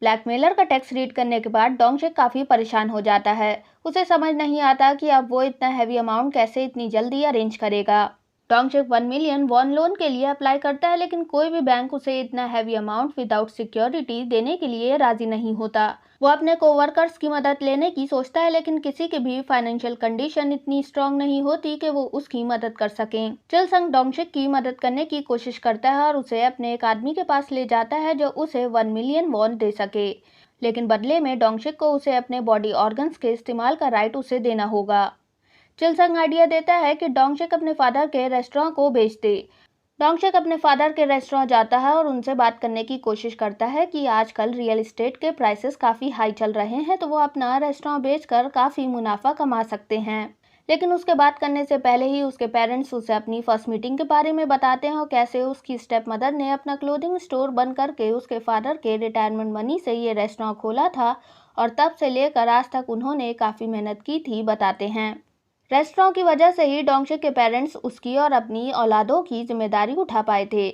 Blackmailer का text read करने के बाद डोंगशिक काफी परेशान हो जाता है। उसे समझ नहीं आता कि अब वो इतना हैवी अमाउंट कैसे इतनी जल्दी अरेंज करेगा। डोंगशिक 1 मिलियन वॉन लोन के लिए अप्लाई करता है, लेकिन कोई भी बैंक उसे इतना हैवी अमाउंट विदाउट सिक्योरिटी देने के लिए राजी नहीं होता। वो अपने कोवर्कर्स की मदद लेने की सोचता है, लेकिन किसी की भी फाइनेंशियल कंडीशन इतनी स्ट्रांग नहीं होती कि वो उसकी मदद कर सकें। चिलसंग डोंगशिक की मदद करने की कोशिश करता है और उसे अपने एक आदमी के पास ले जाता है जो उसे 1 मिलियन वॉन दे सके, लेकिन बदले में डोंगशिक को उसे अपने बॉडी ऑर्गन्स के इस्तेमाल का राइट उसे देना होगा। चिलसंग आइडिया देता है कि डोंगशिक अपने फादर के रेस्टोरेंट को बेच दे। डोंगशिक अपने फादर के रेस्टोरेंट जाता है और उनसे बात करने की कोशिश करता है कि आजकल रियल एस्टेट के प्राइसेस काफ़ी हाई चल रहे हैं, तो वो अपना रेस्टोरेंट बेचकर काफ़ी मुनाफा कमा सकते हैं। लेकिन उसके बात करने से पहले ही उसके पेरेंट्स उसे अपनी फर्स्ट मीटिंग के बारे में बताते हैं और कैसे उसकी स्टेप मदर ने अपना क्लोथिंग स्टोर बंद करके उसके फादर के रिटायरमेंट मनी से ये रेस्टोरेंट खोला था और तब से लेकर आज तक उन्होंने काफ़ी मेहनत की थी, बताते हैं। रेस्टोरेंट की वजह से ही डोंगशिक के पेरेंट्स उसकी और अपनी औलादों की जिम्मेदारी उठा पाए थे।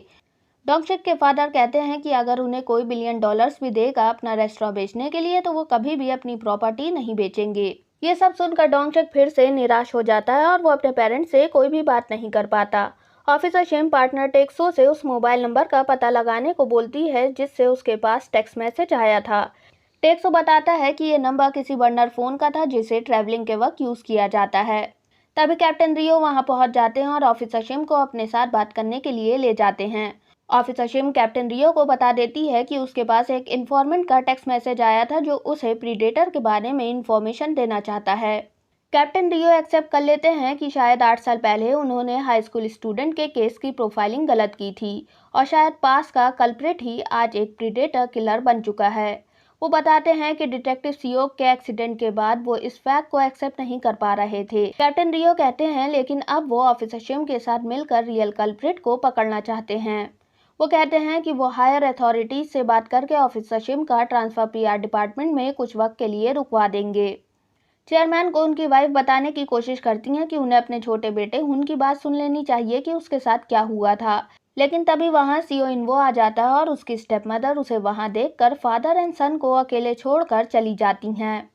डोंगशिक के फादर कहते हैं कि अगर उन्हें कोई $1 बिलियन भी देगा अपना रेस्टोरेंट बेचने के लिए, तो वो कभी भी अपनी प्रॉपर्टी नहीं बेचेंगे। ये सब सुनकर डोंगशिक फिर से निराश हो जाता है और वो अपने पेरेंट्स से कोई भी बात नहीं कर पाता। ऑफिसर शिम पार्टनर टेक्सो से उस मोबाइल नंबर का पता लगाने को बोलती है जिससे उसके पास टेक्स्ट मैसेज आया था। टेक्सो बताता है कि ये नंबर किसी बर्नर फोन का था जिसे ट्रैवलिंग के वक्त यूज किया जाता है। तभी कैप्टन रियो वहां पहुंच जाते हैं और ऑफिसर शिम को अपने साथ बात करने के लिए ले जाते हैं। ऑफिसर शिम कैप्टन रियो को बता देती है कि उसके पास एक इन्फॉर्मेंट का टेक्स्ट मैसेज आया था जो उसे प्रीडेटर के बारे में इंफॉर्मेशन देना चाहता है। कैप्टन रियो एक्सेप्ट कर लेते हैं कि शायद 8 साल पहले उन्होंने हाई स्कूल स्टूडेंट के केस की प्रोफाइलिंग गलत की थी और शायद पास का कल्प्रिट ही आज एक प्रीडेटर किलर बन चुका है। वो बताते हैं कि डिटेक्टिव सियोक के एक्सीडेंट के बाद वो इस फैक्ट को एक्सेप्ट नहीं कर पा रहे थे। कैप्टन रियो कहते हैं लेकिन अब वो ऑफिसर शिम के साथ मिलकर रियल कल्प्रिट को पकड़ना चाहते हैं। वो कहते हैं कि वो हायर अथॉरिटीज से बात करके ऑफिसर शिम का ट्रांसफर पीआर डिपार्टमेंट में कुछ वक्त के लिए रुकवा देंगे। चेयरमैन को उनकी वाइफ बताने की कोशिश करती हैं कि उन्हें अपने छोटे बेटे हुन की बात सुन लेनी चाहिए कि उसके साथ क्या हुआ था, लेकिन तभी वहां सीओ इन्वो आ जाता है और उसकी स्टेप मदर उसे वहां देखकर फादर एंड सन को अकेले छोड़कर चली जाती हैं।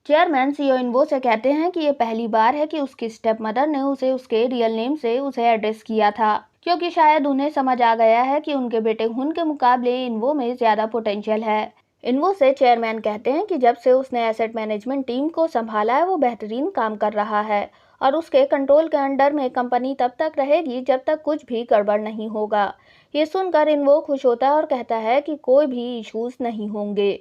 चेयरमैन सीओ इन्वो से कहते हैं कि ये पहली बार है कि उसकी स्टेप मदर ने उसे उसके रियल नेम से उसे एड्रेस किया था, क्योंकि शायद उन्हें समझ आ गया है कि उनके बेटे हुन के मुकाबले इन्वो में ज्यादा पोटेंशियल है। इन्वो से चेयरमैन कहते हैं कि जब से उसने एसेट मैनेजमेंट टीम को संभाला है वो बेहतरीन काम कर रहा है और उसके कंट्रोल के अंडर में कंपनी तब तक रहेगी जब तक कुछ भी गड़बड़ नहीं होगा। ये सुनकर इन्वो खुश होता है और कहता है कि कोई भी इश्यूज नहीं होंगे।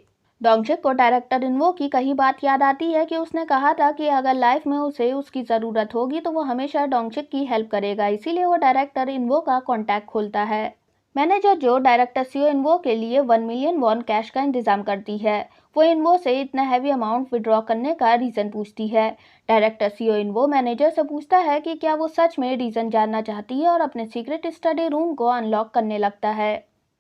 डोंगशिक को डायरेक्टर इन्वो की कही बात याद आती है कि उसने कहा था कि अगर लाइफ में उसे उसकी ज़रूरत होगी तो वो हमेशा डोंगशिक की हेल्प करेगा, इसीलिए वो डायरेक्टर इन्वो का कॉन्टैक्ट खोलता है। मैनेजर जो डायरेक्टर सीओ इन्वो के लिए 1 मिलियन वॉन कैश का इंतजाम करती है, वो इन्वो से इतना हैवी अमाउंट विड्रॉ करने का रीज़न पूछती है। डायरेक्टर सीओ इन्वो मैनेजर से पूछता है कि क्या वो सच में रीज़न जानना चाहती है और अपने सीक्रेट स्टडी रूम को अनलॉक करने लगता है।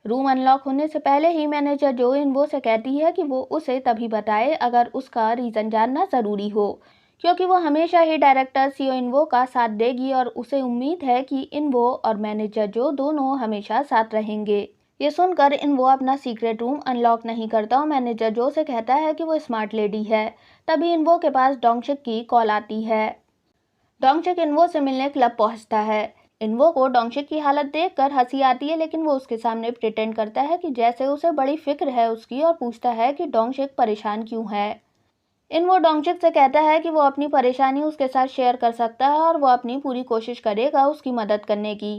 रूम अनलॉक होने से पहले ही मैनेजर जो इन्वो से कहती है कि वो उसे तभी बताए अगर उसका रीज़न जानना ज़रूरी हो, क्योंकि वो हमेशा ही डायरेक्टर सीओ इन्वो का साथ देगी और उसे उम्मीद है कि इन्वो और मैनेजर जो दोनों हमेशा साथ रहेंगे। ये सुनकर इन्वो अपना सीक्रेट रूम अनलॉक नहीं करता और मैनेजर जो से कहता है कि वो स्मार्ट लेडी है। तभी इन्वो के पास डोंगशिक की कॉल आती है। डोंगशिक इन्वो से मिलने क्लब पहुंचता है। इन्वो को डोंगशिक की हालत देखकर हंसी आती है, लेकिन वो उसके सामने प्रिटेंड करता है कि जैसे उसे बड़ी फिक्र है उसकी और पूछता है कि डोंगशिक परेशान क्यों है। इन्वो डोंगशिक से कहता है कि वो अपनी परेशानी उसके साथ शेयर कर सकता है और वो अपनी पूरी कोशिश करेगा उसकी मदद करने की।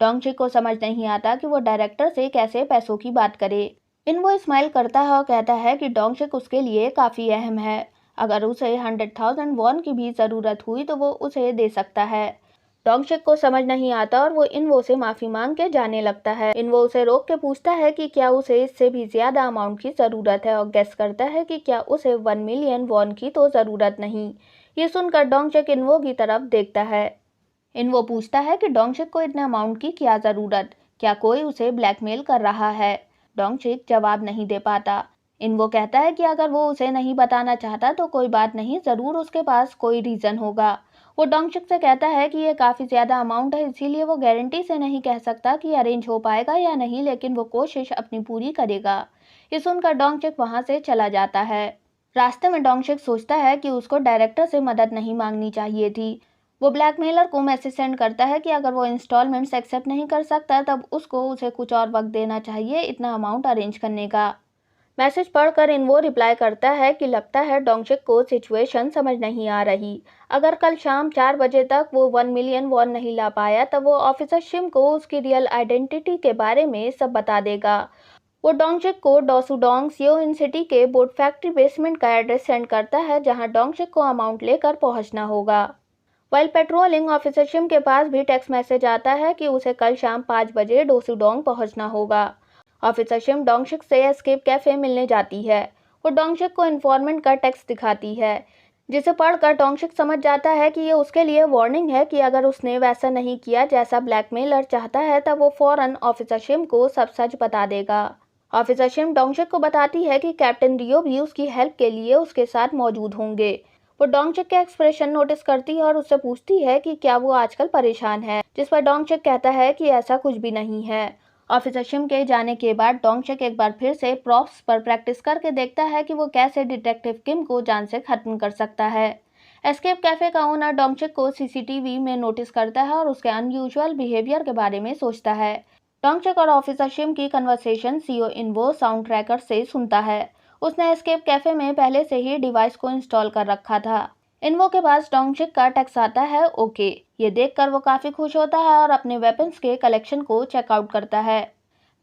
डोंगशिक को समझ नहीं आता कि वो डायरेक्टर से कैसे पैसों की बात करे। इन्वो स्माइल करता है और कहता है कि डोंगशिक उसके लिए काफ़ी अहम है, अगर उसे 100,000 वॉन की भी ज़रूरत हुई तो वो उसे दे सकता है। डोंगशिक को समझ नहीं आता और वो इन्वो से माफ़ी मांग के जाने लगता है। इन्वो उसे रोक के पूछता है कि क्या उसे इससे भी ज़्यादा अमाउंट की ज़रूरत है और गेस करता है कि क्या उसे 1 मिलियन वॉन की तो ज़रूरत नहीं। ये सुनकर डोंगशिक इन्वो की तरफ देखता है। इन्वो पूछता है कि डोंगशिक को इतने अमाउंट की क्या ज़रूरत, क्या कोई उसे ब्लैकमेल कर रहा है। डोंगशिक जवाब नहीं दे पाता। इन्वो कहता है कि अगर वो उसे नहीं बताना चाहता तो कोई बात नहीं, ज़रूर उसके पास कोई रीज़न होगा। वो डोंगशिक से कहता है कि ये काफ़ी ज़्यादा अमाउंट है, इसीलिए वो गारंटी से नहीं कह सकता कि अरेंज हो पाएगा या नहीं, लेकिन वो कोशिश अपनी पूरी करेगा। ये सुनकर डोंगचक वहां से चला जाता है। रास्ते में डोंगचक सोचता है कि उसको डायरेक्टर से मदद नहीं मांगनी चाहिए थी। वो ब्लैकमेलर को मैसेज सेंड करता है कि अगर वो इंस्टॉलमेंट्स एक्सेप्ट नहीं कर सकता तब उसको उसे कुछ और वक्त देना चाहिए इतना अमाउंट अरेंज करने का। मैसेज पढ़कर इन्वो रिप्लाई करता है कि लगता है डोंगचक को सिचुएशन समझ नहीं आ रही। अगर कल शाम 4 बजे तक वो 1 मिलियन वॉन नहीं ला पाया तब वो ऑफिसर शिम को उसकी रियल आइडेंटिटी के बारे में सब बता देगा। वो डोंगचक को डोसुडोंग सियोइन सिटी के बोट फैक्ट्री बेसमेंट का एड्रेस सेंड करता है जहां डोंगचक को अमाउंट लेकर पहुंचना होगा। वाइल पेट्रोलिंग ऑफिसर शिम के पास भी टेक्स्ट मैसेज आता है कि उसे कल शाम 5 बजे डोसुडोंग पहुंचना होगा। ऑफिसर शिम डोंगचक से एस्केप कैफे मिलने जाती है। वो डोंगचक को इन्फॉर्मेंट का टेक्स्ट दिखाती है जिसे पढ़कर डोंगचक समझ जाता है कि ये उसके लिए वार्निंग है कि अगर उसने वैसा नहीं किया जैसा ब्लैकमेलर चाहता है तब वो फौरन ऑफिसर शिम को सब सच बता देगा। ऑफिसर शिम डोंगचक को बताती है कि कैप्टन रियो भी उसकी हेल्प के लिए उसके साथ मौजूद होंगे। वो डोंगचक के एक्सप्रेशन नोटिस करती है और उससे पूछती है कि क्या वो आजकल परेशान है, जिस पर डोंगचक कहता है कि ऐसा कुछ भी नहीं है। ऑफिसर शिम के जाने के बाद डोंगचक एक बार फिर से प्रॉप्स पर प्रैक्टिस करके देखता है कि वो कैसे डिटेक्टिव किम को जान से खत्म कर सकता है। एस्केप कैफे का ओनर डोंगचक को सीसीटीवी में नोटिस करता है और उसके अनयूजुअल बिहेवियर के बारे में सोचता है। डोंगचक और ऑफिसर शिम की कन्वर्सेशन सीओ इन्वो साउंड ट्रैकर से सुनता है। उसने एस्केप कैफे में पहले से ही डिवाइस को इंस्टॉल कर रखा था। इन्वो के पास डोंगचक का टेक्स्ट आता है ओके। ये देखकर वो काफी खुश होता है और अपने वेपन्स के कलेक्शन को चेकआउट करता है।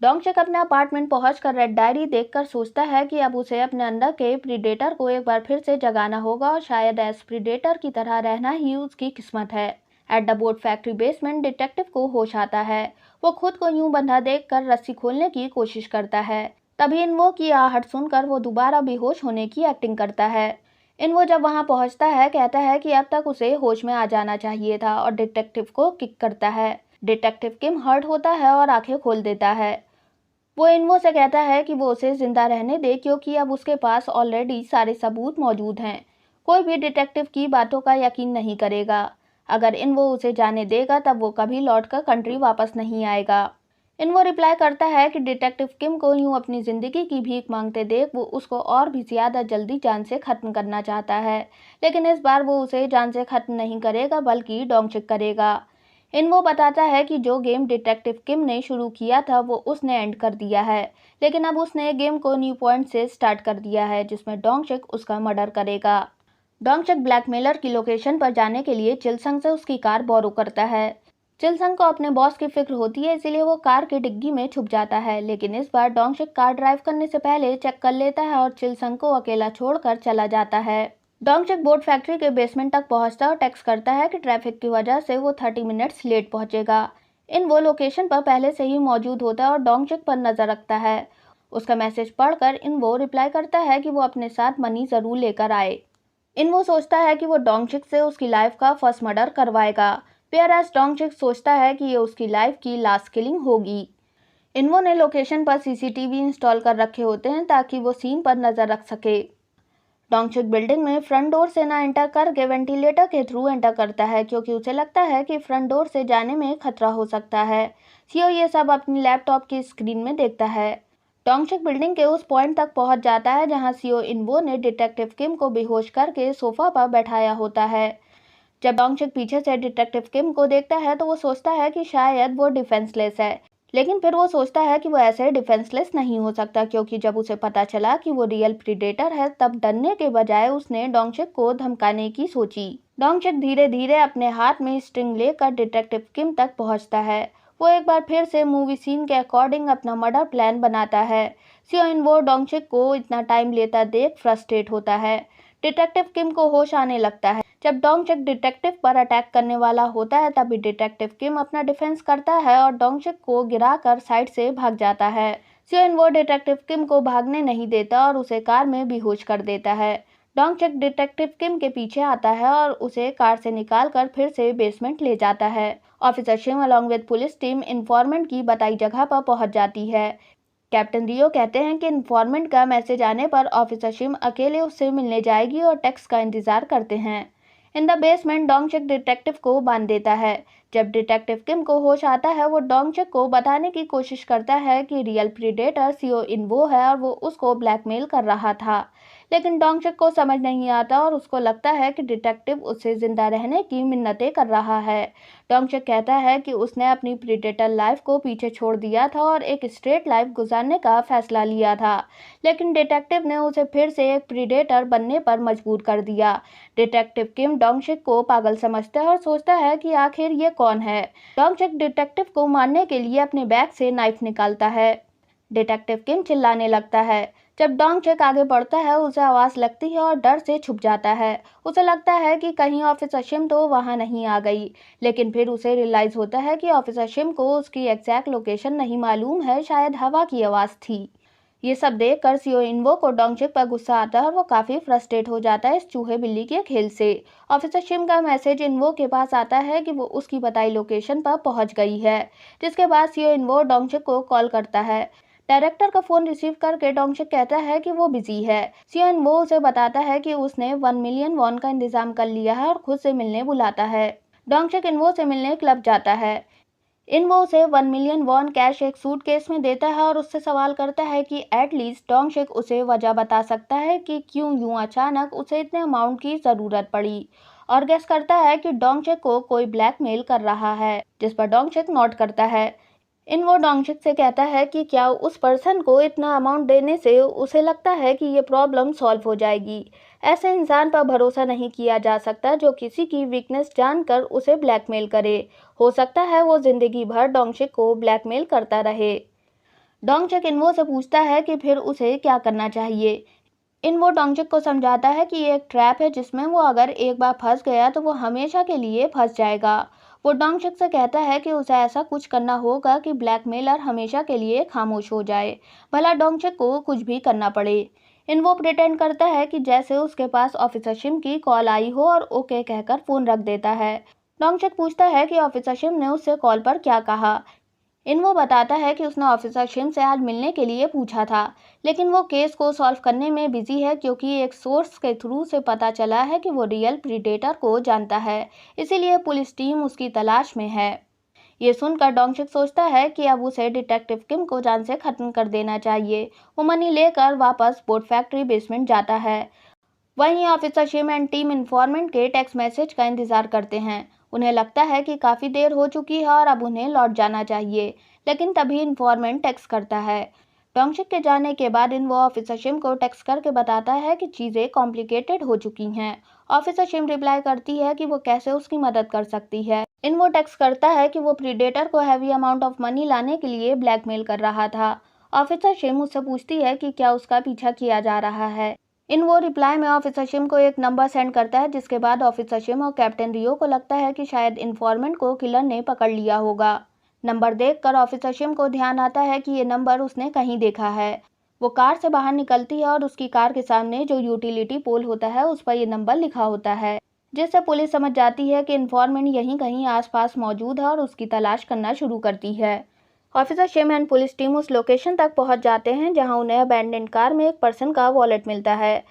डोंगचक अपने अपार्टमेंट पहुंचकर रेड डायरी देखकर सोचता है कि अब उसे अपने अंदर के प्रीडेटर को एक बार फिर से जगाना होगा और शायद एस प्रीडेटर की तरह रहना ही उसकी किस्मत है। At the boat factory basement detective को होश आता है। वो खुद को यूं बंधा देखकर रस्सी खोलने की कोशिश करता है। तभी इन्वो की आहट सुनकर वो दोबारा बेहोश होने की एक्टिंग करता है। इन्वो जब वहां पहुंचता है कहता है कि अब तक उसे होश में आ जाना चाहिए था और डिटेक्टिव को किक करता है। डिटेक्टिव किम हर्ट होता है और आंखें खोल देता है। वो इन्वो से कहता है कि वो उसे जिंदा रहने दे क्योंकि अब उसके पास ऑलरेडी सारे सबूत मौजूद हैं। कोई भी डिटेक्टिव की बातों का यकीन नहीं करेगा। अगर इन्वो उसे जाने देगा तब वो कभी लौटकर कंट्री वापस नहीं आएगा। इन्वो रिप्लाई करता है कि डिटेक्टिव किम को यूं अपनी जिंदगी की भीख मांगते देख वो उसको और भी ज्यादा जल्दी जान से खत्म करना चाहता है, लेकिन इस बार वो उसे जान से खत्म नहीं करेगा बल्कि डोंगचक करेगा। इन्वो बताता है कि जो गेम डिटेक्टिव किम ने शुरू किया था वो उसने एंड कर दिया है, लेकिन अब उसने गेम को न्यू पॉइंट से स्टार्ट कर दिया है जिसमें डोंगचक उसका मर्डर करेगा। डोंगचक ब्लैकमेलर की लोकेशन पर जाने के लिए चिलसंग से उसकी कार बोरो करता है। चिलसंग को अपने बॉस की फिक्र होती है इसीलिए वो कार की डिग्गी में छुप जाता है, लेकिन इस बार डोंगचक कार ड्राइव करने से पहले चेक कर लेता है और चिलसंग को अकेला छोड़कर चला जाता है। डोंगचक बोट फैक्ट्री के बेसमेंट तक पहुंचता और टेक्स्ट करता है कि ट्रैफिक की वजह से वो 30 मिनट्स लेट पहुंचेगा। वो लोकेशन पर पहले से ही मौजूद होता है और डोंगचक पर नजर रखता है। उसका मैसेज पढ़कर वो रिप्लाई करता है कि वो अपने साथ मनी जरूर लेकर आए। वो सोचता है कि वो डोंगचक से उसकी लाइफ का फर्स्ट मर्डर करवाएगा, वेयरएज़ डोंगचक सोचता है कि ये उसकी लाइफ की लास्ट किलिंग होगी। इन्वो ने लोकेशन पर सीसीटीवी इंस्टॉल कर रखे होते हैं ताकि वो सीन पर नजर रख सके। डोंगचक बिल्डिंग में फ्रंट डोर से ना एंटर करके वेंटिलेटर के थ्रू एंटर करता है क्योंकि उसे लगता है कि फ्रंट डोर से जाने में खतरा हो सकता है। सीओ ये सब अपनी लैपटॉप की स्क्रीन में देखता है। डोंगचक बिल्डिंग के उस पॉइंट तक पहुंच जाता है जहां सीओ इन्वो ने डिटेक्टिव किम को बेहोश करके सोफा पर बैठाया होता है। जब डोंगचक पीछे से डिटेक्टिव किम को देखता है तो वो सोचता है कि शायद वो डिफेंसलेस है, लेकिन फिर वो सोचता है कि वो ऐसे डिफेंसलेस नहीं हो सकता क्योंकि जब उसे पता चला कि वो रियल प्रीडेटर है तब डरने के बजाय उसने डोंगचक को धमकाने की सोची। डोंगचक धीरे धीरे अपने हाथ में स्ट्रिंग लेकर डिटेक्टिव किम तक पहुंचता है। वो एक बार फिर से मूवी सीन के अकॉर्डिंग अपना मर्डर प्लान बनाता है। सीओ इन्वो डोंगचक को इतना टाइम लेता देख फ्रस्ट्रेट होता है। डिटेक्टिव किम को होश आने लगता है। जब डोंगचक डिटेक्टिव पर अटैक करने वाला होता है तभी डिटेक्टिव किम अपना डिफेंस करता है और डोंगचक को गिराकर साइड से भाग जाता है। सीओ इन्वो डिटेक्टिव किम को भागने नहीं देता और उसे कार में बेहोश कर देता है। डोंगचक डिटेक्टिव किम के पीछे आता है और उसे कार से निकालकर फिर से बेसमेंट ले जाता है। ऑफिसर शिम along with police team informant की बताई जगह पर पहुंच जाती है। कैप्टन रियो कहते हैं कि इन्फॉर्मेंट का मैसेज आने पर ऑफिसर शिम अकेले उससे मिलने जाएगी और टेक्स्ट का इंतजार करते हैं। इन द बेसमेंट डोंगचक डिटेक्टिव को बांध देता है। जब डिटेक्टिव किम को होश आता है, वो डोंगचक को बताने की कोशिश करता है कि रियल प्रीडेटर सीओ इनवो है और वो उसको ब्लैकमेल कर रहा था। लेकिन डोंगचक को समझ नहीं आता और उसको लगता है कि डिटेक्टिव उससे जिंदा रहने की मिन्नतें कर रहा है। डोंगचक कहता है कि उसने अपनी प्रीडेटर लाइफ को पीछे छोड़ दिया था और एक स्ट्रेट लाइफ गुजारने का फैसला लिया था, लेकिन डिटेक्टिव ने उसे फिर से एक प्रीडेटर बनने पर मजबूर कर दिया। डिटेक्टिव किम डोंगचक को पागल समझता है और सोचता है कि आखिर ये कौन है। डोंगचक डिटेक्टिव को मारने के लिए अपने बैग से नाइफ निकालता है। डिटेक्टिव किम चिल्लाने लगता है। जब डोंगचक आगे बढ़ता है, उसे आवाज लगती है और डर से छुप जाता है। उसे लगता है कि कहीं ऑफिसर शिम तो वहां नहीं आ गई, लेकिन फिर उसे रियलाइज होता है कि ऑफिसर शिम को उसकी एग्जैक्ट लोकेशन नहीं मालूम है, शायद हवा की आवाज थी। ये सब देखकर सीओ इनवो को डोंगचक पर गुस्सा आता है और वो काफी फ्रस्ट्रेट हो जाता है इस चूहे बिल्ली के खेल से। ऑफिसर शिम का मैसेज इनवो के पास आता है कि वो उसकी बताई लोकेशन पर पहुंच गई है, जिसके बाद सीओ इनवो डोंगचक को कॉल करता है। डायरेक्टर का फोन रिसीव करके डोंगचक कहता है कि वो बिजी है। सीओ इनवो उसे बताता है कि उसने 1 मिलियन वॉन का इंतजाम कर लिया है और खुद से मिलने बुलाता है। डोंगचक इनवो से मिलने क्लब जाता है। इनवो उसे 1 मिलियन वॉन कैश एक सूटकेस में देता है और उससे सवाल करता है कि एटलीस्ट डोंगचक उसे वजह बता सकता है कि क्यों यूं अचानक उसे इतने अमाउंट की जरूरत पड़ी, और गेस करता है कि डोंगचक को कोई ब्लैकमेल कर रहा है, जिस पर डोंगचक नोट करता है। इनवो डोंगचक से कहता है कि क्या उस पर्सन को इतना अमाउंट देने से उसे लगता है कि ये प्रॉब्लम सॉल्व हो जाएगी। ऐसे इंसान पर भरोसा नहीं किया जा सकता जो किसी की वीकनेस जानकर उसे ब्लैकमेल करे। हो सकता है वो जिंदगी भर डोंगचक को ब्लैकमेल करता रहे। डोंगचक इनवो से पूछता है कि फिर उसे क्या करना चाहिए। इनवो डोंगचक को समझाता है कि ये एक ट्रैप है जिसमें वो अगर एक बार फंस गया तो वो हमेशा के लिए फंस जाएगा। वो डोंगचक से कहता है कि उसे ऐसा कुछ करना होगा कि ब्लैकमेलर हमेशा के लिए खामोश हो जाए, भला डोंगचक को कुछ भी करना पड़े। इनवो प्रिटेंड करता है कि जैसे उसके पास ऑफिसर शिम की कॉल आई हो और ओके कहकर फोन रख देता है। डोंगचक पूछता है कि ऑफिसर शिम ने उससे कॉल पर क्या कहा। इनवो बताता है कि उसने ऑफिसर शिम से आज मिलने के लिए पूछा था, लेकिन वो केस को सॉल्व करने में बिजी है क्योंकि एक सोर्स के थ्रू से पता चला है कि वो रियल प्रीडेटर को जानता है, इसीलिए पुलिस टीम उसकी तलाश में है। ये सुनकर डोंगचक सोचता है कि अब उसे डिटेक्टिव किम को जान से खत्म कर देना चाहिए। वो मनी लेकर वापस बोट फैक्ट्री बेसमेंट जाता है। वहीं ऑफिसर शिम एंड टीम इन्फॉर्मेंट के टेक्स्ट मैसेज का इंतजार करते हैं। उन्हें लगता है कि काफी देर हो चुकी है और अब उन्हें लौट जाना चाहिए, लेकिन तभी इन्फॉर्मेंट टेक्स्ट करता है। डोंगचक के जाने के बाद वो ऑफिसर शिम को टेक्स्ट करके बताता है कि चीजें कॉम्प्लिकेटेड हो चुकी हैं। ऑफिसर शिम रिप्लाई करती है कि वो कैसे उसकी मदद कर सकती है। इनवो टेक्स्ट करता है कि वो प्रीडेटर को हैवी अमाउंट ऑफ मनी लाने के लिए ब्लैकमेल कर रहा था। ऑफिसर शिम उससे पूछती है कि क्या उसका पीछा किया जा रहा है। इनवो रिप्लाई में ऑफिसर शिम को एक नंबर सेंड करता है, जिसके बाद ऑफिसर शिम और कैप्टन रियो को लगता है कि शायद इन्फॉर्मेंट को किलर ने पकड़ लिया होगा। नंबर देखकर ऑफिसर शिम को ध्यान आता है कि ये नंबर उसने कहीं देखा है। वो कार से बाहर निकलती है और उसकी कार के सामने जो यूटिलिटी पोल होता है उस पर ये नंबर लिखा होता है, जिससे पुलिस समझ जाती है कि इन्फॉर्मेंट यहीं कहीं आसपास मौजूद है और उसकी तलाश करना शुरू करती है। ऑफिसर शिम एंड पुलिस टीम उस लोकेशन तक पहुंच जाते हैं जहां उन्हें अबैंडन्ड कार में एक पर्सन का वॉलेट मिलता है।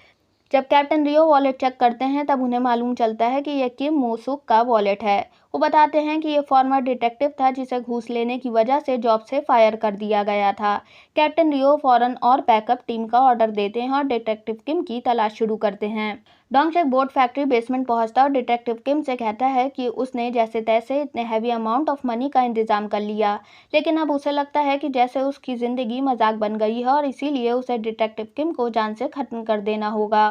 जब कैप्टन रियो वॉलेट चेक करते हैं तब उन्हें मालूम चलता है कि यह किम मोसुक का वॉलेट है। वो बताते हैं कि यह फॉर्मर डिटेक्टिव था जिसे घूस लेने की वजह से जॉब से फायर कर दिया गया था। कैप्टन रियो फौरन और बैकअप टीम का ऑर्डर देते हैं और डिटेक्टिव किम की तलाश शुरू करते हैं। डोंगचक बोट फैक्ट्री बेसमेंट पहुंचता और डिटेक्टिव किम से कहता है कि उसने जैसे तैसे इतने हैवी अमाउंट ऑफ मनी का इंतजाम कर लिया, लेकिन अब उसे लगता है कि जैसे उसकी जिंदगी मजाक बन गई है और इसीलिए उसे डिटेक्टिव किम को जान से खत्म कर देना होगा।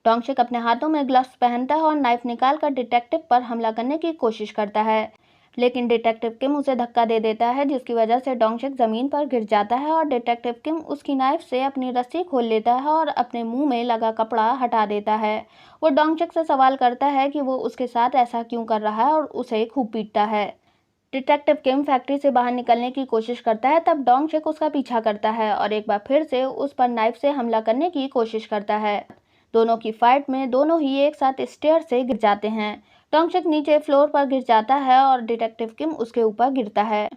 डोंगचक अपने हाथों में ग्लव्स पहनता है और नाइफ निकालकर डिटेक्टिव पर हमला करने की कोशिश करता है, लेकिन डिटेक्टिव किम उसे धक्का दे देता है, जिसकी वजह से डोंगचक जमीन पर गिर जाता है और डिटेक्टिव किम उसकी नाइफ से अपनी रस्सी खोल लेता है और अपने मुंह में लगा कपड़ा हटा देता है। वो डोंगचक से सवाल करता है कि वो उसके साथ ऐसा क्यों कर रहा है और उसे खूब पीटता है। डिटेक्टिव किम फैक्ट्री से बाहर निकलने की कोशिश करता है, तब डोंगचक उसका पीछा करता है और एक बार फिर से उस पर नाइफ से हमला करने की कोशिश करता है। दोनों की फाइट में दोनों ही एक साथ स्टेयर से गिर जाते हैं। डोंगचक नीचे फ्लोर पर गिर जाता है और डिटेक्टिव किम उसके ऊपर गिरता है।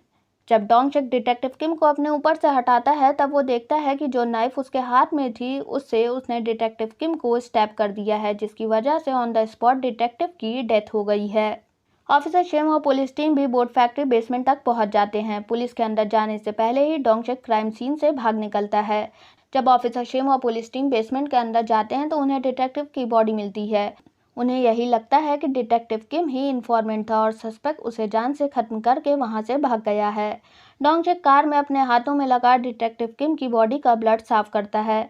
जब डोंगशिक डिटेक्टिव किम को अपने ऊपर से हटाता है तब वो देखता है कि जो नाइफ उसके हाथ में थी उससे उसने डिटेक्टिव किम को स्टैब कर दिया है, जिसकी वजह से ऑन द स्पॉट डिटेक्टिव की डेथ हो गई है। ऑफिसर शिम और पुलिस टीम भी बोर्ड फैक्ट्री बेसमेंट तक पहुंच जाते हैं। पुलिस के अंदर जाने से पहले ही डोंगशिक क्राइम सीन से भाग निकलता है। जब ऑफिसर शिम और पुलिस टीम बेसमेंट के अंदर जाते हैं तो उन्हें डिटेक्टिव की बॉडी मिलती है। उन्हें यही लगता है कि डिटेक्टिव किम ही इन्फॉर्मेंट था और सस्पेक्ट उसे जान से खत्म करके वहां से भाग गया है। डोंगशिक कार में अपने हाथों में लगा डिटेक्टिव किम की बॉडी का ब्लड साफ करता है।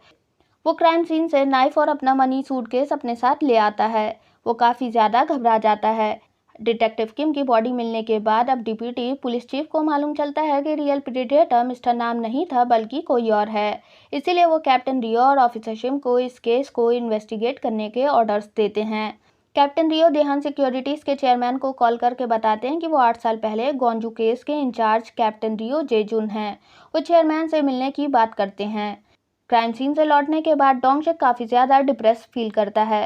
वो क्राइम सीन से नाइफ और अपना मनी सूटकेस अपने साथ ले आता है। वो काफ़ी ज़्यादा घबरा जाता है। डिटेक्टिव किम की बॉडी मिलने के बाद अब डिप्टी पुलिस चीफ को मालूम चलता है कि रियल प्रेडेटर मिस्टर नाम नहीं था बल्कि कोई और है। इसीलिए वो कैप्टन रियो और ऑफिसर शिम को इस केस को इन्वेस्टिगेट करने के ऑर्डर्स देते हैं। कैप्टन रियो देहान सिक्योरिटीज़ के चेयरमैन को कॉल करके बताते हैं कि वो 8 साल पहले गोंजू केस के इंचार्ज कैप्टन रियो जेजुन हैं। वो चेयरमैन से मिलने की बात करते हैं। क्राइम सीन से लौटने के बाद डोंगशिक काफ़ी ज़्यादा डिप्रेस फील करता है।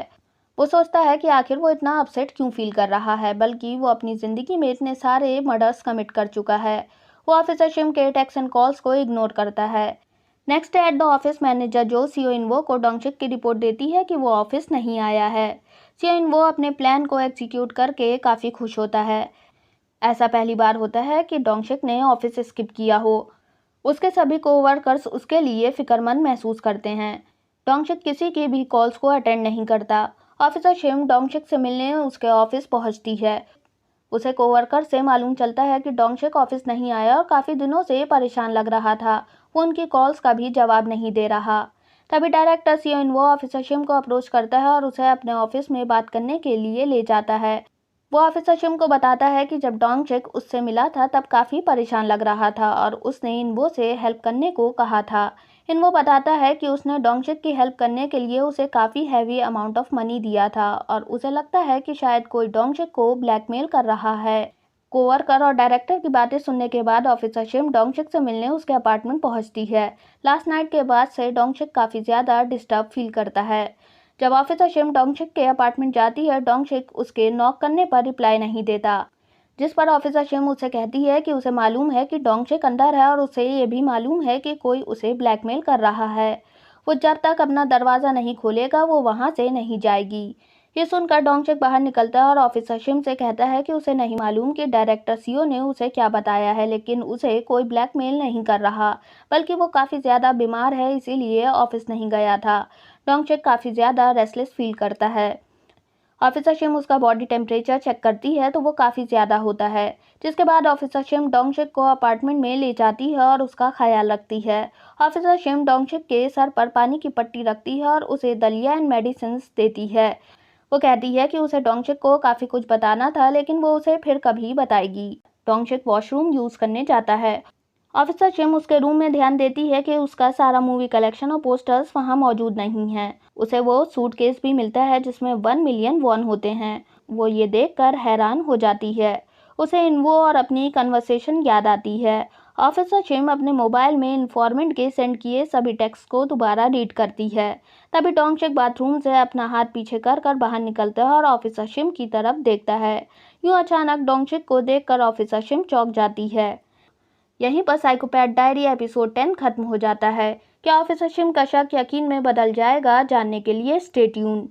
वो सोचता है कि आखिर वो इतना अपसेट क्यों फील कर रहा है, बल्कि वो अपनी ज़िंदगी में इतने सारे मर्डर्स कमिट कर चुका है। वो ऑफिसर शिम के टेक्स्ट एंड कॉल्स को इग्नोर करता है। Next day at the office manager जो सीओ इनवो को डोंगशिक की रिपोर्ट देती है कि वो ऑफिस नहीं आया है। सीओ इनवो अपने प्लान को एग्जीक्यूट करके काफ़ी खुश होता है। ऐसा पहली बार होता है कि डोंगशिक ने ऑफिस स्किप किया हो। उसके सभी कोवर्कर्स उसके लिए फिक्रमंद महसूस करते हैं। डोंगशिक किसी की भी कॉल्स को अटेंड नहीं करता। ऑफिसर शिम डोंगशिक से मिलने उसके ऑफिस पहुंचती है। उसे कोवर्कर से मालूम चलता है कि डोंगशिक ऑफिस नहीं आया और काफ़ी दिनों से परेशान लग रहा था। वो उनकी कॉल्स का भी जवाब नहीं दे रहा। तभी डायरेक्टर सीओ इनवो ऑफिसर शिम को अप्रोच करता है और उसे अपने ऑफिस में बात करने के लिए ले जाता है। वो ऑफिसर शिम को बताता है कि जब डोंगशिक उससे मिला था तब काफ़ी परेशान लग रहा था और उसने इनवो से हेल्प करने को कहा था। इनवो बताता है कि उसने डोंगशिक की हेल्प करने के लिए उसे काफ़ी हैवी अमाउंट ऑफ मनी दिया था और उसे लगता है कि शायद कोई डोंगशिक को ब्लैकमेल कर रहा है। कोवर्कर और डायरेक्टर की बातें सुनने के बाद ऑफिसर शिम डोंगशिक से मिलने उसके अपार्टमेंट पहुंचती है। लास्ट नाइट के बाद से डोंगशिक काफ़ी ज़्यादा डिस्टर्ब फील करता है। जब ऑफिसर शिम डोंगशिक के अपार्टमेंट जाती है, डोंगशिक उसके नॉक करने पर रिप्लाई नहीं देता, जिस पर ऑफिसर शिम उसे कहती है कि उसे मालूम है कि डोंगशिक अंदर है और उसे ये भी मालूम है कि कोई उसे ब्लैकमेल कर रहा है। वो जब तक अपना दरवाज़ा नहीं खोलेगा वो वहाँ से नहीं जाएगी। ये सुनकर डोंगशिक बाहर निकलता है और ऑफिसर शिम से कहता है कि उसे नहीं मालूम कि डायरेक्टर सीओ ने उसे क्या बताया है, लेकिन उसे कोई ब्लैकमेल नहीं कर रहा, बल्कि वो काफ़ी ज़्यादा बीमार है इसीलिए ऑफिस नहीं गया था। डोंगशिक काफ़ी ज़्यादा रेस्टलेस फील करता है। ऑफिसर शिम उसका बॉडी टेम्परेचर चेक करती है तो वो काफ़ी ज़्यादा होता है, जिसके बाद ऑफिसर शिम डोंगशिक को अपार्टमेंट में ले जाती है और उसका ख्याल रखती है। ऑफिसर शिम डोंगशिक के सर पर पानी की पट्टी रखती है और उसे दलिया एंड मेडिसिन देती है। वो कहती है कि उसे डोंगशिक को काफ़ी कुछ बताना था, लेकिन वो उसे फिर कभी बताएगी। डोंगशिक वॉशरूम यूज़ करने जाता है। ऑफिसर शिम उसके रूम में ध्यान देती है कि उसका सारा मूवी कलेक्शन और पोस्टर्स वहाँ मौजूद नहीं हैं। उसे वो सूटकेस भी मिलता है जिसमें 1 मिलियन वॉन होते हैं। वो ये देखकर हैरान हो जाती है। उसे इनवो और अपनी कन्वर्सेशन याद आती है। ऑफिसर शिम अपने मोबाइल में इन्फॉर्मेंट के सेंड किए सभी टेक्स्ट को दोबारा रीड करती है। तभी डोंगशिक बाथरूम से अपना हाथ पीछे कर बाहर निकलता है और ऑफिसर शिम की तरफ देखता है। यूँ अचानक डोंगशिक को देखकर ऑफिसर शिम चौंक जाती है। यहीं पर साइकोपैथ डायरी एपिसोड 10 खत्म हो जाता है। क्या ऑफिसर शिम का शक यकीन में बदल जाएगा? जानने के लिए स्टे ट्यून।